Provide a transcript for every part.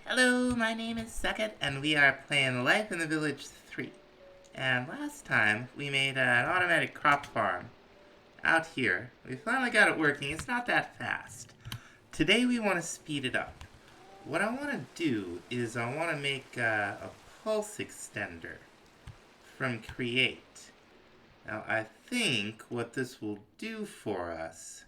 Hello, my name is Sucket, and we are playing Life in the Village 3. And last time, we made an automatic crop farm out here. We finally got it working. It's not that fast. Today, we want to speed it up. What I want to do is I want to make a pulse extender from Create. Now, I think what this will do for us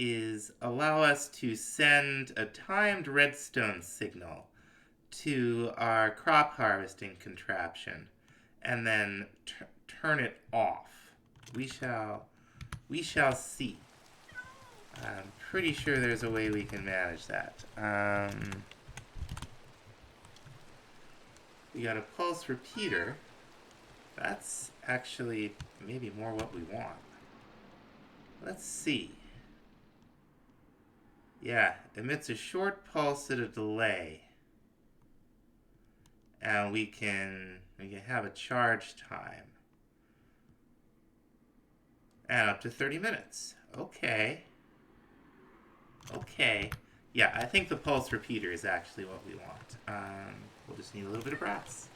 is allow us to send a timed redstone signal to our crop harvesting contraption and then turn it off. We shall see. I'm pretty sure there's a way we can manage that. We got a pulse repeater. That's actually maybe more what we want. Let's see. Yeah, emits a short pulse at a delay. And we can have a charge time. And up to 30 minutes. Okay. Yeah, I think the pulse repeater is actually what we want. We'll just need a little bit of brass.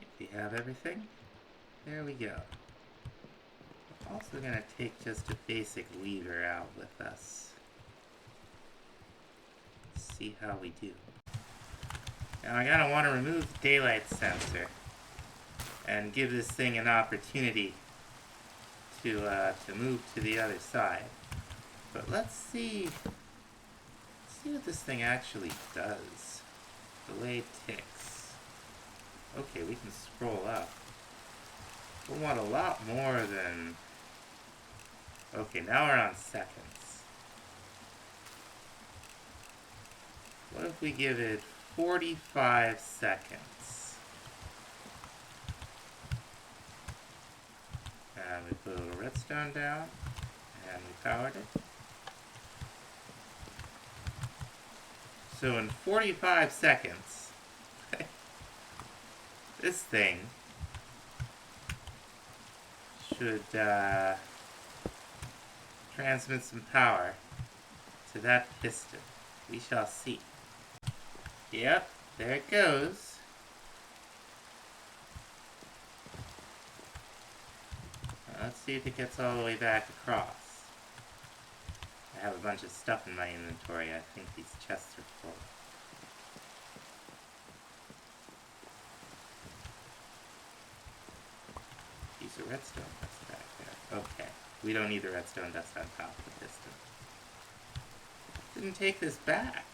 If we have everything, there we go. We're also going to take just a basic lever out with us. See how we do. Now I gotta want to remove the daylight sensor and give this thing an opportunity to move to the other side. But let's see what this thing actually does. Delay ticks. Okay, we can scroll up. We'll want a lot more than... Okay, now we're on seconds. What if we give it 45 seconds? And we put a little redstone down, and we powered it. So in 45 seconds, this thing should transmit some power to that piston. We shall see. Yep, there it goes. Now let's see if it gets all the way back across. I have a bunch of stuff in my inventory. I think these chests are full. Piece of redstone dust back there. Okay, we don't need the redstone dust on top of the piston. Didn't take this back.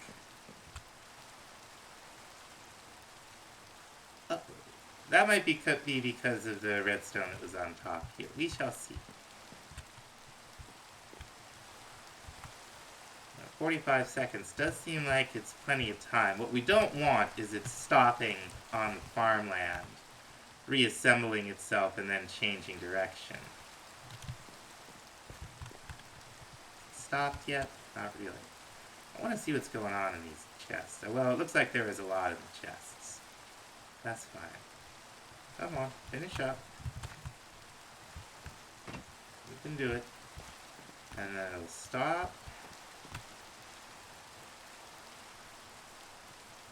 That might be because of the redstone that was on top here. We shall see. 45 seconds does seem like it's plenty of time. What we don't want is it stopping on the farmland, reassembling itself, and then changing direction. Stopped yet? Not really. I want to see what's going on in these chests. Well, it looks like there is a lot in the chests. That's fine. Come on, finish up. We can do it. And then it'll stop.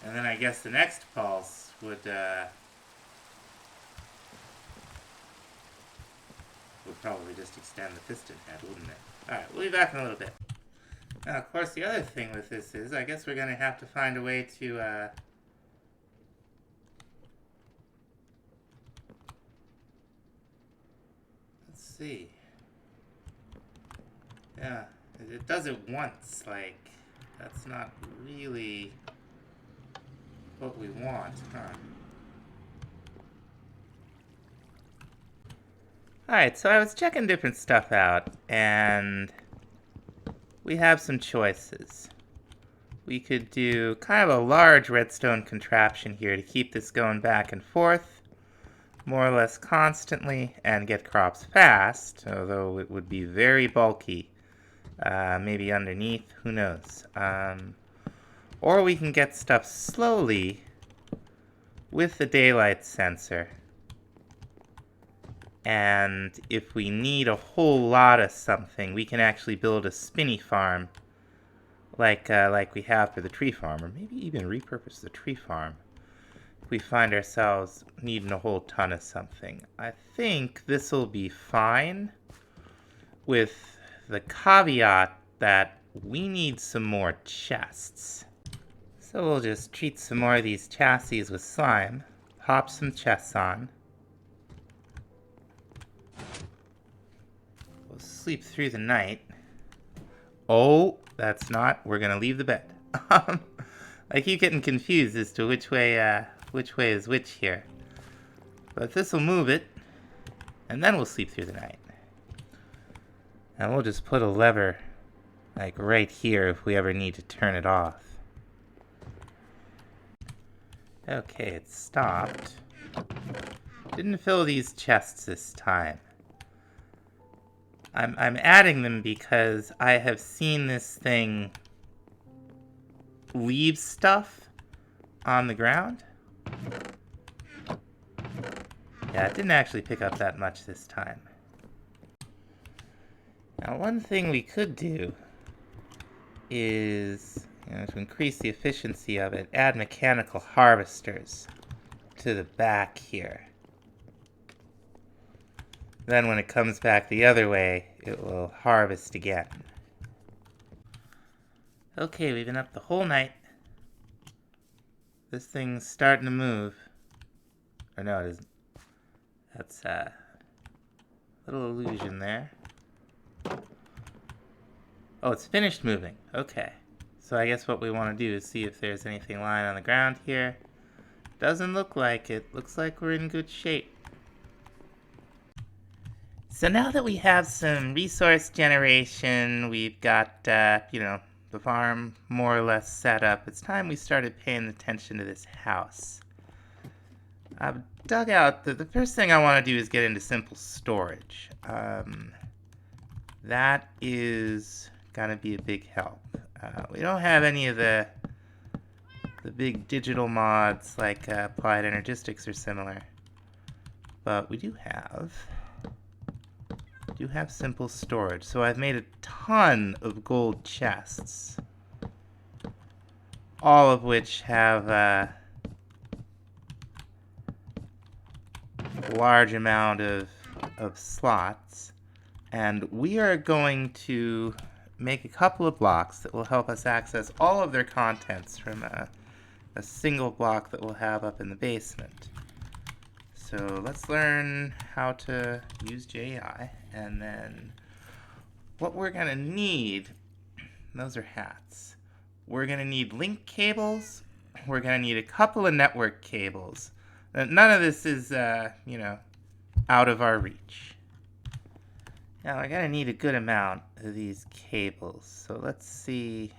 And then I guess the next pulse would probably just extend the piston head, wouldn't it? Alright, we'll be back in a little bit. Now, of course, the other thing with this is, I guess we're going to have to find a way to, let's see. Yeah, it does it once, like, that's not really what we want, huh? Alright, so I was checking different stuff out, and we have some choices. We could do kind of a large redstone contraption here to keep this going back and forth, more or less constantly, and get crops fast, although it would be very bulky. Maybe underneath, who knows. Or we can get stuff slowly with the daylight sensor. And if we need a whole lot of something, we can actually build a spinny farm like we have for the tree farm, or maybe even repurpose the tree farm if we find ourselves needing a whole ton of something. I think this will be fine, with the caveat that we need some more chests. So we'll just treat some more of these chassis with slime, pop some chests on. We'll sleep through the night. Oh, that's not. We're gonna leave the bed. I keep getting confused as to which way is which here. But this will move it, and then we'll sleep through the night. And we'll just put a lever, like right here, if we ever need to turn it off. Okay, it stopped. Didn't fill these chests this time. I'm adding them because I have seen this thing leave stuff on the ground. Yeah, it didn't actually pick up that much this time. Now, one thing we could do is, to increase the efficiency of it, add mechanical harvesters to the back here. Then when it comes back the other way, it will harvest again. Okay, we've been up the whole night. This thing's starting to move. Or no, it isn't. That's a little illusion there. Oh, it's finished moving. Okay. So I guess what we want to do is see if there's anything lying on the ground here. Doesn't look like it. Looks like we're in good shape. So now that we have some resource generation, we've got, the farm more or less set up, it's time we started paying attention to this house. I've dug out, the first thing I want to do is get into simple storage. That is gonna be a big help. We don't have any of the big digital mods like Applied Energistics or similar, but we do have simple storage. So I've made a ton of gold chests, all of which have a large amount of slots, and we are going to make a couple of blocks that will help us access all of their contents from a single block that we'll have up in the basement. So let's learn how to use JI, and then what we're gonna need, those are hats. We're gonna need link cables. We're gonna need a couple of network cables. None of this is, out of our reach. Now we're gonna need a good amount of these cables. So let's see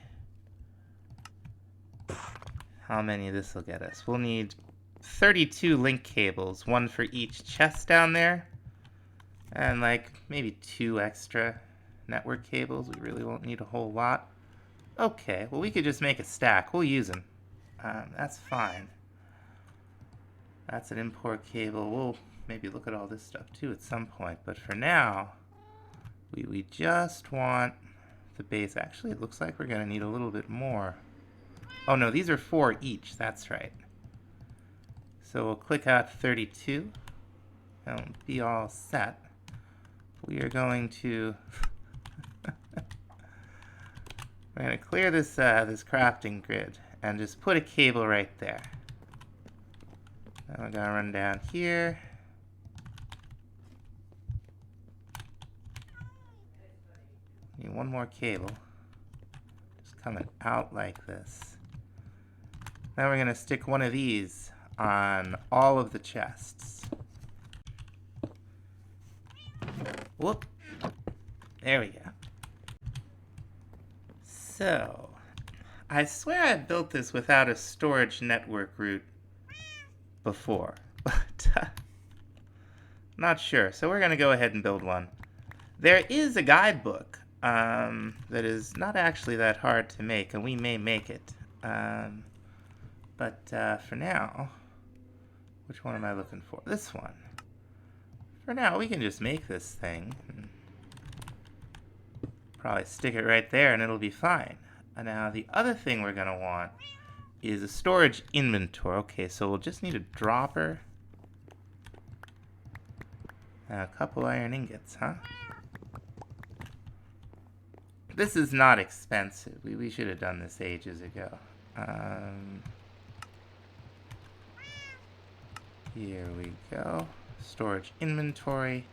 how many this will get us. We'll need 32 link cables, one for each chest down there, and like maybe 2 extra network cables. We really won't need a whole lot. Okay, well we could just make a stack. We'll use them. That's fine. That's an import cable. We'll maybe look at all this stuff too at some point, but for now, we just want the base. Actually, it looks like we're gonna need a little bit more. Oh no, these are 4 each, that's right. So we'll click out 32. That'll be all set. We are going to we're going to clear this this crafting grid and just put a cable right there. Then we're going to run down here. Need one more cable. Just coming out like this. Now we're going to stick one of these on all of the chests. Whoop. There we go. So, I swear I built this without a storage network route before, but not sure. So we're going to go ahead and build one. There is a guidebook that is not actually that hard to make, and we may make it. But for now, which one am I looking for? This one. For now, we can just make this thing. Probably stick it right there and it'll be fine. And now the other thing we're going to want is a storage inventory. Okay, so we'll just need a dropper and a couple iron ingots, huh? This is not expensive. We should have done this ages ago. Here we go. Storage inventory.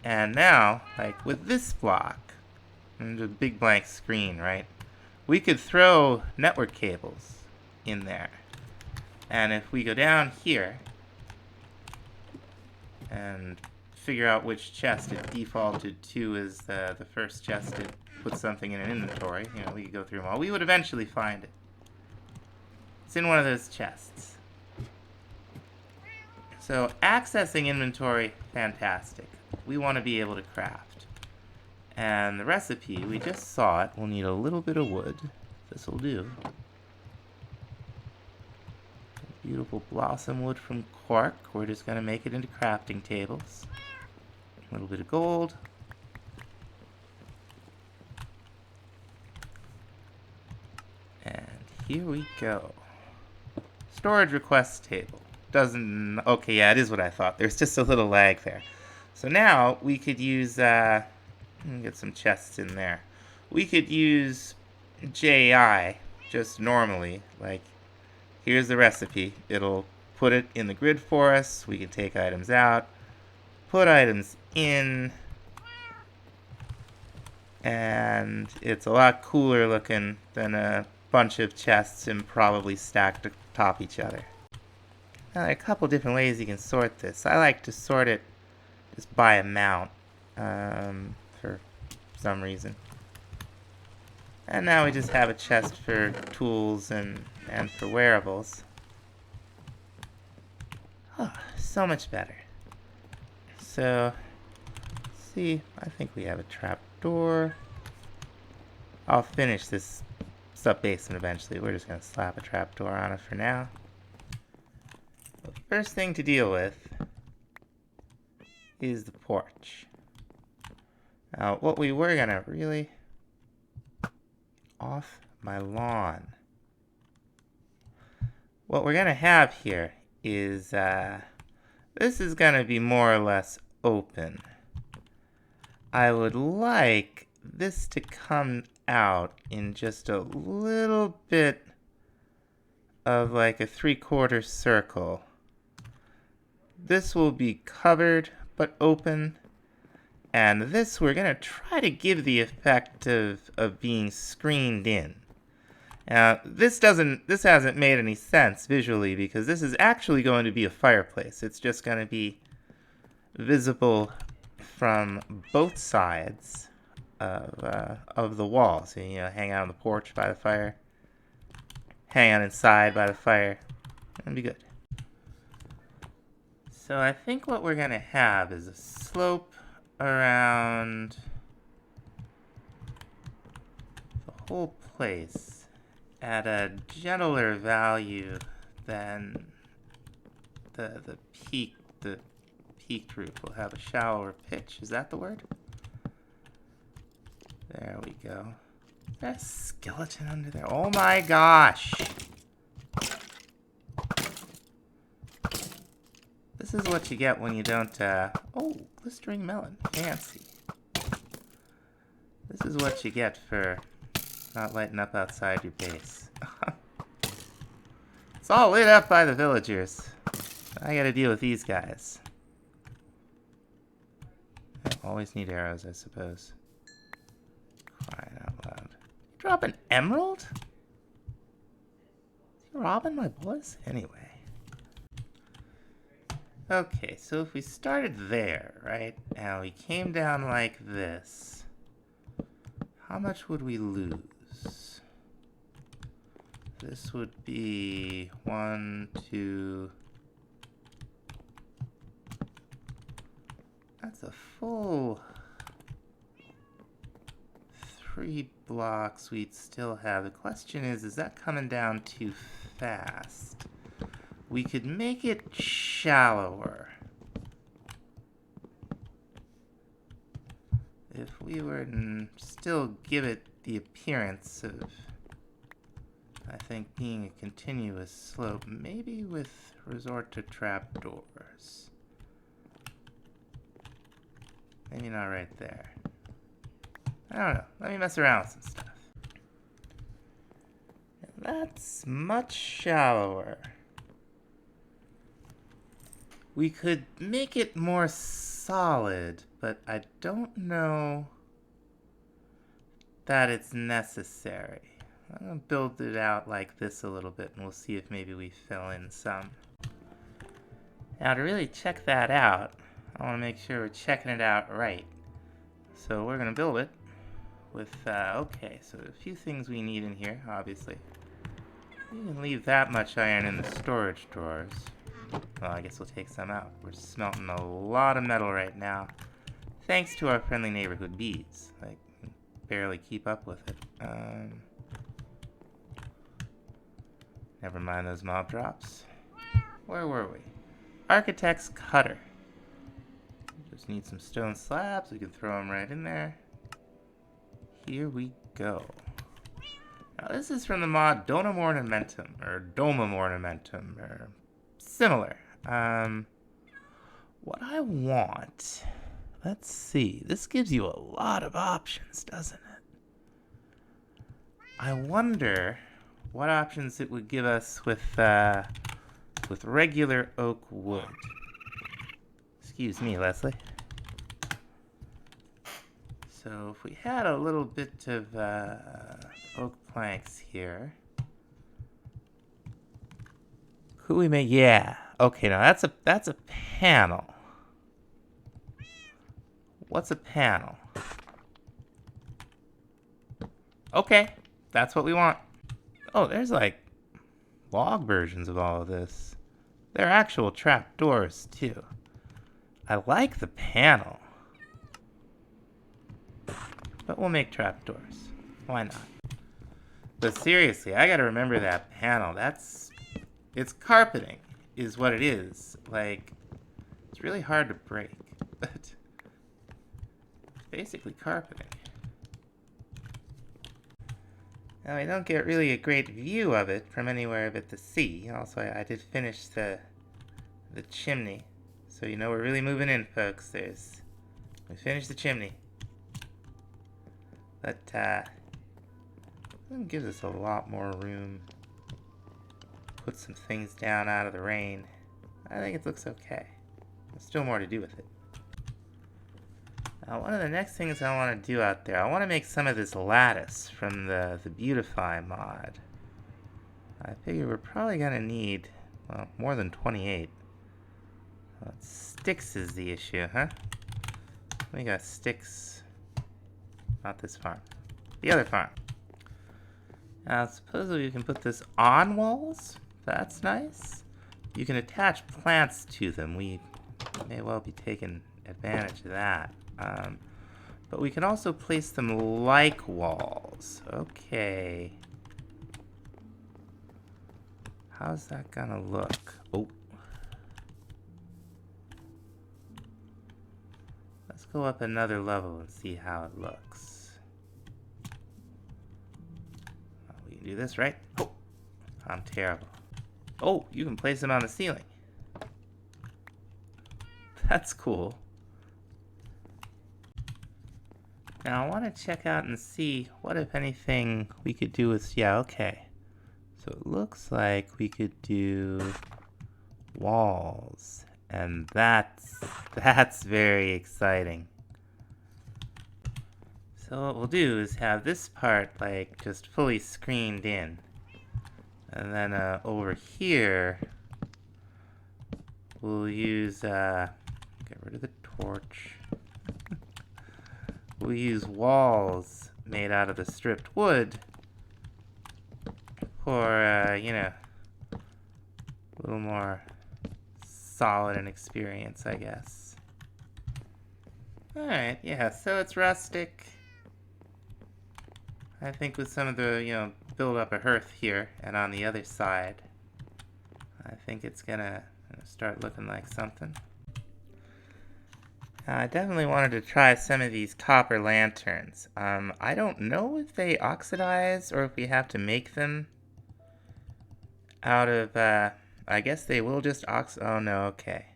And now, like with this block, and a big blank screen, right? We could throw network cables in there. And if we go down here and figure out which chest it defaulted to as the first chest to put something in an inventory, you know, we could go through them all. We would eventually find it. It's in one of those chests. So accessing inventory, fantastic. We want to be able to craft. And the recipe, we just saw it. We'll need a little bit of wood. This will do. Beautiful blossom wood from cork. We're just going to make it into crafting tables. A little bit of gold. And here we go. Storage request table. Doesn't... Okay, yeah, it is what I thought. There's just a little lag there. So now we could use... get some chests in there. We could use JI just normally. Like, here's the recipe. It'll put it in the grid for us. We can take items out. Put items in. And it's a lot cooler looking than a bunch of chests and probably stacked atop each other. Now, there are a couple different ways you can sort this. I like to sort it just by amount for some reason. And now we just have a chest for tools and for wearables. Oh, so much better. So, see, I think we have a trapdoor. I'll finish this sub-basement eventually. We're just going to slap a trapdoor on it for now. The first thing to deal with is the porch. Now, what we were going to really... Off my lawn. What we're going to have here is... this is going to be more or less open. I would like this to come out in just a little bit of like a 3/4 circle. This will be covered but open, and this we're going to try to give the effect of being screened in. Now, this hasn't made any sense visually because this is actually going to be a fireplace. It's just going to be visible from both sides of the wall. So, you know, hang out on the porch by the fire, hang out inside by the fire, and be good. So I think what we're going to have is a slope around the whole place at a gentler value than the peaked roof. We'll have a shallower pitch. Is that the word? There we go. Is there a skeleton under there? Oh my gosh! This is what you get when you don't, oh, blistering melon. Fancy. This is what you get for not lighting up outside your base. It's all lit up by the villagers. I gotta deal with these guys. I always need arrows, I suppose. Crying out loud. You drop an emerald? Is he robbing my boys? Anyway. Okay, so if we started there, right, and we came down like this, how much would we lose? This would be 1, 2... That's a full 3 blocks we'd still have. The question is that coming down too fast? We could make it shallower. If we were to still give it the appearance of, I think, being a continuous slope, maybe with resort to trapdoors. Maybe not right there. I don't know. Let me mess around with some stuff. And that's much shallower. We could make it more solid, but I don't know that it's necessary. I'm going to build it out like this a little bit, and we'll see if maybe we fill in some. Now, to really check that out, I want to make sure we're checking it out right. So we're going to build it with, okay, so a few things we need in here, obviously. You can leave that much iron in the storage drawers. Well, I guess we'll take some out. We're smelting a lot of metal right now, thanks to our friendly neighborhood bees. Like, barely keep up with it. Never mind those mob drops. Where were we? Architect's cutter. Just need some stone slabs. We can throw them right in there. Here we go. Now this is from the mod Donum Ornamentum, or Domum Ornamentum, or similar. What I want, let's see. This gives you a lot of options, doesn't it? I wonder what options it would give us with regular oak wood. Excuse me, Leslie. So if we had a little bit of oak planks here, could we make? Yeah. Okay. Now that's a panel. What's a panel? Okay, that's what we want. Oh, there's like log versions of all of this. They're actual trapdoors too. I like the panel. But we'll make trapdoors. Why not? But seriously, I gotta remember that panel. It's carpeting, is what it is. Like, it's really hard to break, but it's basically carpeting. Now, I don't get really a great view of it from anywhere but the sea. Also, I did finish the chimney. So you know we're really moving in, folks. We finished the chimney. But, it gives us a lot more room. Put some things down out of the rain. I think it looks okay. There's still more to do with it. Now, one of the next things I want to do out there, I want to make some of this lattice from the Beautify mod. I figure we're probably going to need, well, more than 28. Well, sticks is the issue, huh? We got sticks. Not this farm. The other farm. Now, supposedly you can put this on walls. That's nice. You can attach plants to them. We may well be taking advantage of that. But we can also place them like walls. Okay. How's that gonna look? Oh. Let's go up another level and see how it looks. We can do this, right? Oh, I'm terrible. Oh, you can place them on the ceiling. That's cool. Now I want to check out and see what, if anything, we could do with, yeah, okay. So it looks like we could do walls, and that's very exciting. So what we'll do is have this part like just fully screened in, and then over here we'll use get rid of the torch. We'll use walls made out of the stripped wood for, you know, a little more solid in experience, I guess. Alright, yeah, so it's rustic. I think with some of the, you know, build up a hearth here and on the other side, I think it's gonna start looking like something. I definitely wanted to try some of these copper lanterns. I don't know if they oxidize or if we have to make them out of, I guess they will just oh no, okay.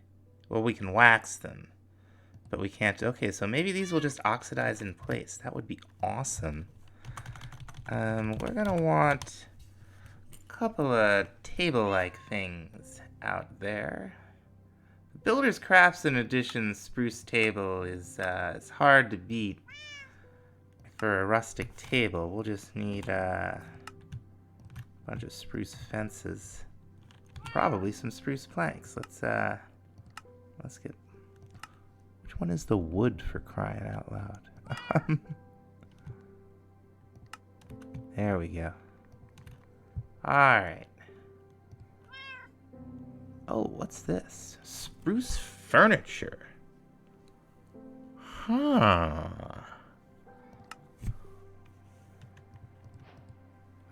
Well, we can wax them, but we can't, okay, so maybe these will just oxidize in place. That would be awesome. We're gonna want a couple of table-like things out there. Builder's Crafts and Edition's spruce table is it's hard to beat for a rustic table. We'll just need a bunch of spruce fences, probably some spruce planks. Let's get. Which one is the wood, for crying out loud? There we go. All right. Oh, what's this? Spruce furniture. Huh.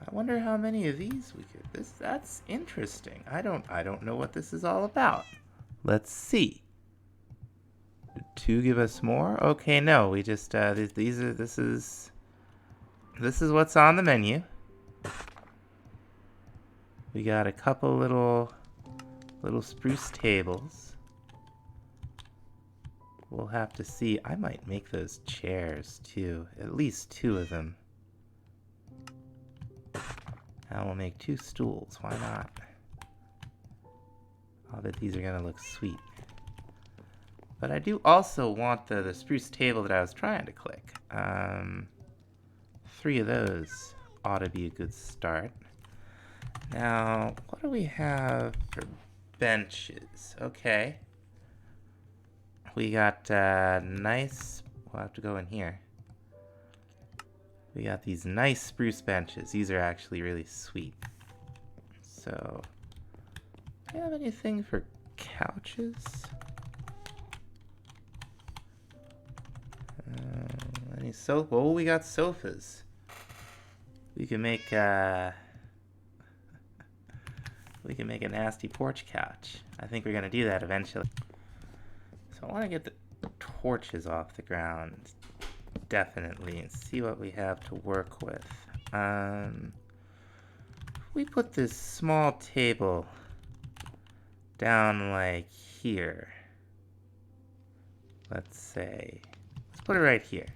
I wonder how many of these we could. That's interesting. I don't know what this is all about. Let's see. Did 2 give us more? Okay, no. We just this is what's on the menu. We got a couple little spruce tables. We'll have to see. I might make those chairs too. At least 2 of them. Now we'll make 2 stools. Why not? I'll bet these are gonna look sweet. But I do also want the spruce table that I was trying to click. 3 of those ought to be a good start. Now, what do we have for benches? Okay. We got nice. We'll have to go in here. We got these nice spruce benches. These are actually really sweet. So, do you have anything for couches? Any sofa? Oh, we got sofas. We can make we can make a nasty porch couch. I think we're gonna do that eventually. So I want to get the torches off the ground, definitely, and see what we have to work with. We put this small table down like here. Let's say, let's put it right here.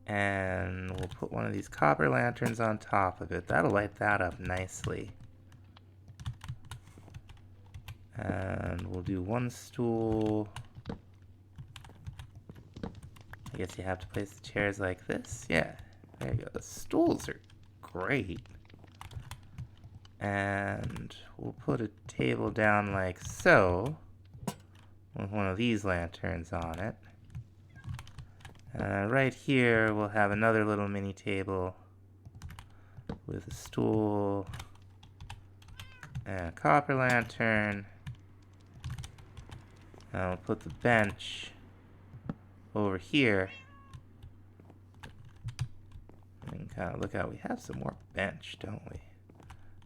And we'll put one of these copper lanterns on top of it. That'll light that up nicely. And we'll do 1 stool. I guess you have to place the chairs like this. Yeah, there you go. The stools are great. And we'll put a table down like so, with one of these lanterns on it. Right here, we'll have another little mini table with a stool and a copper lantern. And we'll put the bench over here. And kind of look out. We have some more bench, don't we?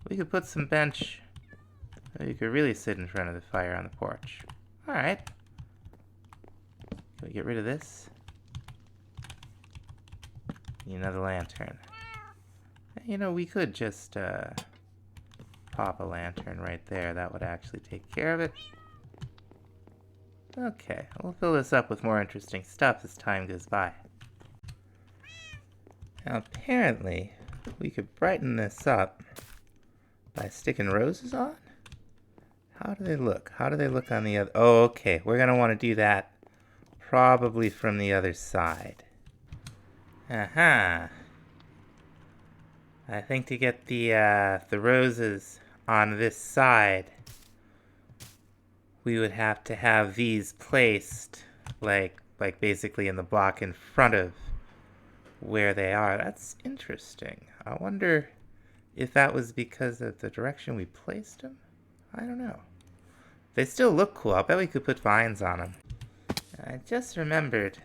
We could put some bench. You could really sit in front of the fire on the porch. All right. Can we get rid of this? Need another lantern. You know, we could just pop a lantern right there. That would actually take care of it. Okay, we'll fill this up with more interesting stuff as time goes by. Now, apparently, we could brighten this up by sticking roses on? How do they look? How do they look on the other? Oh, okay, we're going to want to do that probably from the other side. Aha. I think to get the roses on this side, we would have to have these placed like basically in the block in front of where they are. That's interesting. I wonder if that was because of the direction we placed them. I don't know. They still look cool. I bet we could put vines on them. I just remembered,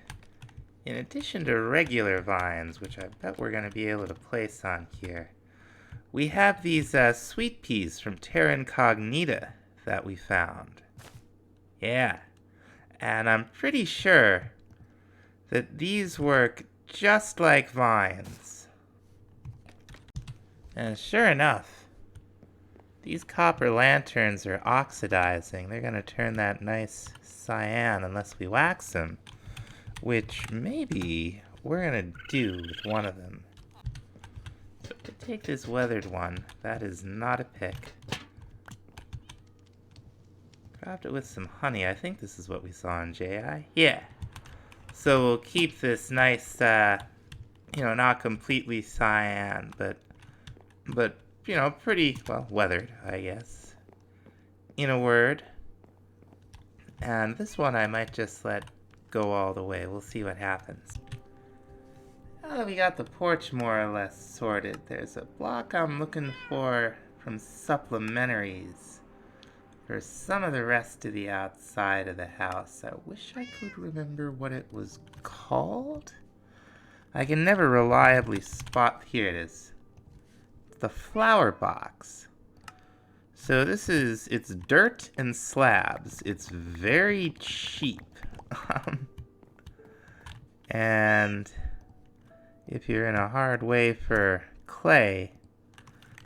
in addition to regular vines, which I bet we're going to be able to place on here, we have these sweet peas from Terra Incognita that we found. Yeah. And I'm pretty sure that these work just like vines. And sure enough, these copper lanterns are oxidizing. They're gonna turn that nice cyan unless we wax them, which maybe we're gonna do with one of them. So to take this weathered one, that is not a pick. Craft it with some honey. I think this is what we saw in JI. Yeah. So we'll keep this nice, not completely cyan, but pretty, well, weathered, I guess, in a word. And this one I might just let go all the way. We'll see what happens. Now that we got the porch more or less sorted, there's a block I'm looking for from supplementaries for some of the rest of the outside of the house. I wish I could remember what it was called. I can never reliably spot. Here it is. It's the flower box. So it's dirt and slabs. It's very cheap. And if you're in a hard way for clay,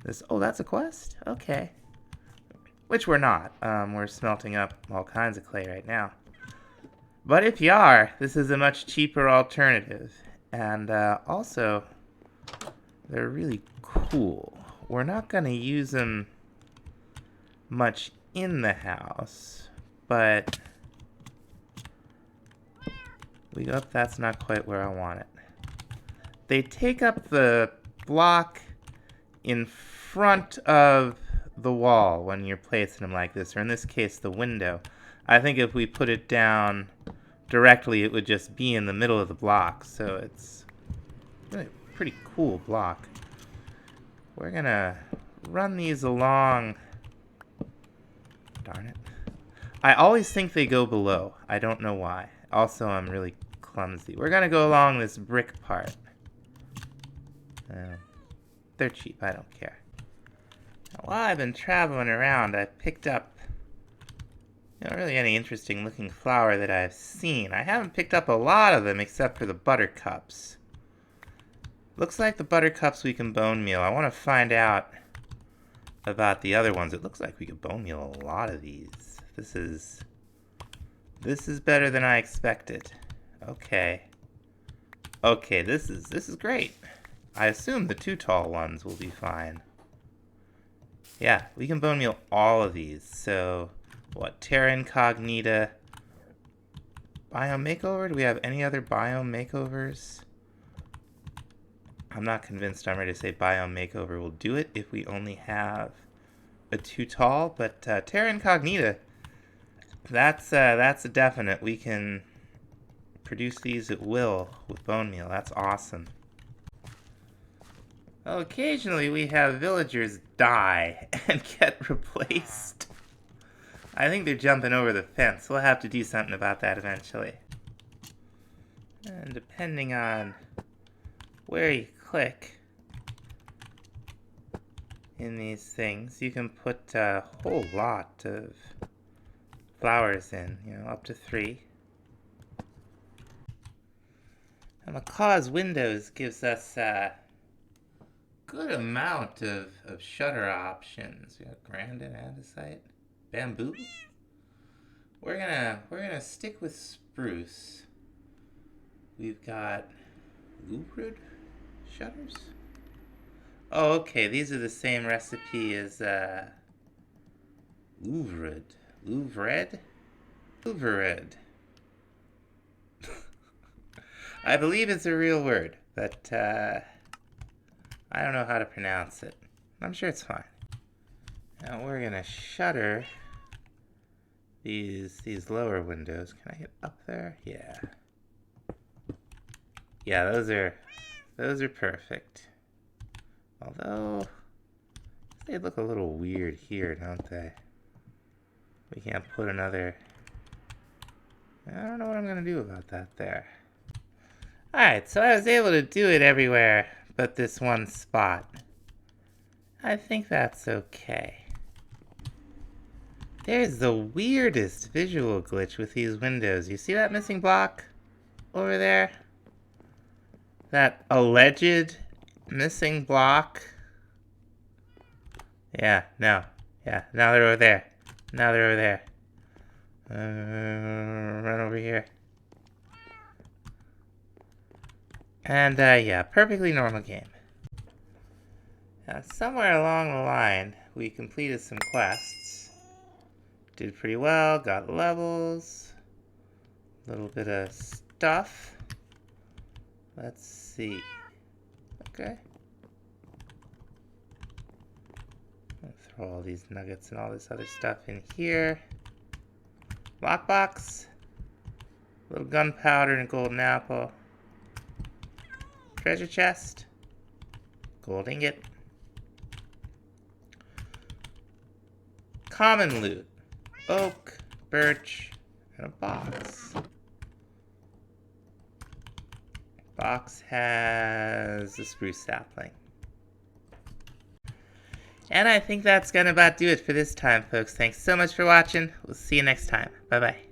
that's a quest? Okay. Which we're not. We're smelting up all kinds of clay right now. But if you are, this is a much cheaper alternative. And also, they're really cool. We're not going to use them much in the house, but that's not quite where I want it. They take up the block in front of the wall when you're placing them like this, or in this case, the window. I think if we put it down directly, it would just be in the middle of the block, so it's really a pretty cool block. We're gonna run these along. Darn it. I always think they go below. I don't know why. Also, I'm really clumsy. We're gonna go along this brick part. They're cheap, I don't care. Now, while I've been traveling around, I've picked up really any interesting looking flower that I've seen. I haven't picked up a lot of them except for the buttercups. Looks like the buttercups we can bone meal. I want to find out about the other ones. It looks like we could bone meal a lot of these. This is better than I expected. Okay. Okay, this is great. I assume the 2 tall ones will be fine. Yeah, we can bone meal all of these. So, what? Terra Incognita. Biome makeover? Do we have any other biome makeovers? I'm not convinced I'm ready to say biome makeover will do it if we only have a 2 tall, but Terra Incognita, that's a definite. We can produce these at will with bone meal. That's awesome. Well, occasionally we have villagers die and get replaced. I think they're jumping over the fence. We'll have to do something about that eventually. And depending on where you click in these things, you can put a whole lot of flowers in, up to 3. And Macaw's Windows gives us a good amount of shutter options. We got Grandin, Andesite, Bamboo. We're gonna stick with spruce. We've got Louvred shutters. Oh, okay. These are the same recipe as Louvred. Louvred? Louvred. I believe it's a real word, but I don't know how to pronounce it. I'm sure it's fine. Now we're gonna shutter these lower windows. Can I get up there? Yeah. Yeah, those are perfect. Although they look a little weird here, don't they? We can't put another. I don't know what I'm gonna do about that there. Alright, so I was able to do it everywhere but this one spot. I think that's okay. There's the weirdest visual glitch with these windows. You see that missing block over there? That alleged missing block? Yeah, no. Yeah, now they're over there. Now they're over there. Run over here. And, yeah, perfectly normal game. Now, somewhere along the line, we completed some quests. Did pretty well, got levels. A little bit of stuff. Let's see. Okay. I'll throw all these nuggets and all this other stuff in here. Lockbox. A little gunpowder and a golden apple. Treasure chest. Gold ingot. Common loot. Oak, birch, and a box. Box has a spruce sapling. And I think that's gonna about do it for this time, folks. Thanks so much for watching. We'll see you next time. Bye-bye.